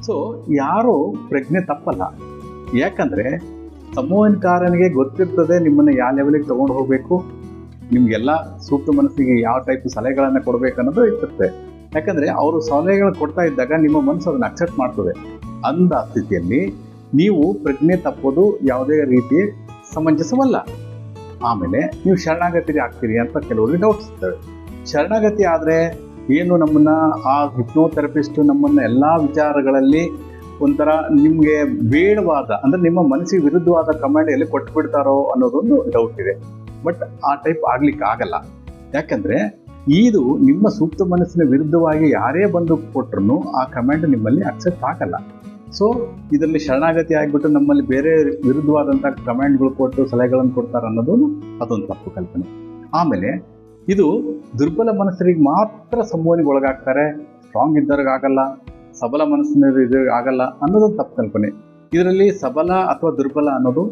So ಯಾರು ಪ್ರಜ್ಞೆ ತಪ್ಪಲ್ಲ. ಯಾಕಂದರೆ ಸಂಮೋಹನಕಾರನಿಗೆ ಗೊತ್ತಿರ್ತದೆ ನಿಮ್ಮನ್ನು ಯಾವ ಲೆವೆಲಿಗೆ ತೊಗೊಂಡು ಹೋಗಬೇಕು, ನಿಮಗೆಲ್ಲ ಸೂಕ್ತ ಮನಸ್ಸಿಗೆ ಯಾವ ಟೈಪ್ ಸಲಹೆಗಳನ್ನು ಕೊಡಬೇಕು ಅನ್ನೋದು ಇರ್ತದೆ. ಯಾಕಂದರೆ ಅವರು ಸಲಹೆಗಳು ಕೊಡ್ತಾ ಇದ್ದಾಗ ನಿಮ್ಮ ಮನಸ್ಸು ಅದನ್ನು ಅಕ್ಸೆಪ್ಟ್ ಮಾಡ್ತದೆ. ಅಂದ ಸ್ಥಿತಿಯಲ್ಲಿ ನೀವು ಪ್ರಜ್ಞೆ ತಪ್ಪೋದು ಯಾವುದೇ ರೀತಿ ಸಮಂಜಸವಲ್ಲ. ಆಮೇಲೆ ನೀವು ಶರಣಾಗತಿ ಆಗ್ತೀರಿ ಅಂತ ಕೆಲವರಿಗೆ ಡೌಟ್ಸ್ ಇರ್ತವೆ. ಶರಣಾಗತಿ ಆದರೆ ಏನು ನಮ್ಮನ್ನು ಆ ಹಿಪ್ನೋಥೆರಪಿಸ್ಟು ನಮ್ಮನ್ನು ಎಲ್ಲ ವಿಚಾರಗಳಲ್ಲಿ ಒಂಥರ ನಿಮಗೆ ಬೇಡವಾದ ಅಂದರೆ ನಿಮ್ಮ ಮನಸ್ಸಿಗೆ ವಿರುದ್ಧವಾದ ಕಮಾಂಡ್ ಎಲ್ಲಿ ಕೊಟ್ಬಿಡ್ತಾರೋ ಅನ್ನೋದೊಂದು ಡೌಟ್ ಇದೆ. ಬಟ್ ಆ ಟೈಪ್ ಆಗ್ಲಿಕ್ಕೆ ಆಗಲ್ಲ. ಯಾಕಂದರೆ ಇದು ನಿಮ್ಮ ಸೂಕ್ತ ಮನಸ್ಸಿನ ವಿರುದ್ಧವಾಗಿ ಯಾರೇ ಬಂದು ಕೊಟ್ಟರು ಆ ಕಮಾಂಡ್ ನಿಮ್ಮಲ್ಲಿ ಅಕ್ಸೆಪ್ಟ್ ಆಗಲ್ಲ. ಸೊ ಇದರಲ್ಲಿ ಶರಣಾಗತಿ ಆಗಿಬಿಟ್ಟು ನಮ್ಮಲ್ಲಿ ಬೇರೆ ವಿರುದ್ಧವಾದಂಥ ಕಮಾಂಡ್ಗಳು ಕೊಟ್ಟು ಸಲಹೆಗಳನ್ನು ಕೊಡ್ತಾರೆ ಅನ್ನೋದು ಅದೊಂದು ತಪ್ಪು ಕಲ್ಪನೆ. ಆಮೇಲೆ ಇದು ದುರ್ಬಲ ಮನಸ್ಸರಿಗೆ ಮಾತ್ರ ಸಂಮೋಹನೆಗೆ ಒಳಗಾಗ್ತಾರೆ, ಸ್ಟ್ರಾಂಗ್ ಇದ್ದವ್ರಿಗೆ ಆಗಲ್ಲ, ಸಬಲ ಮನಸ್ಸಿನ ಇದು ಆಗಲ್ಲ ಅನ್ನೋದೊಂದು ತಪ್ಪು ಕಲ್ಪನೆ. ಇದರಲ್ಲಿ ಸಬಲ ಅಥವಾ ದುರ್ಬಲ ಅನ್ನೋದು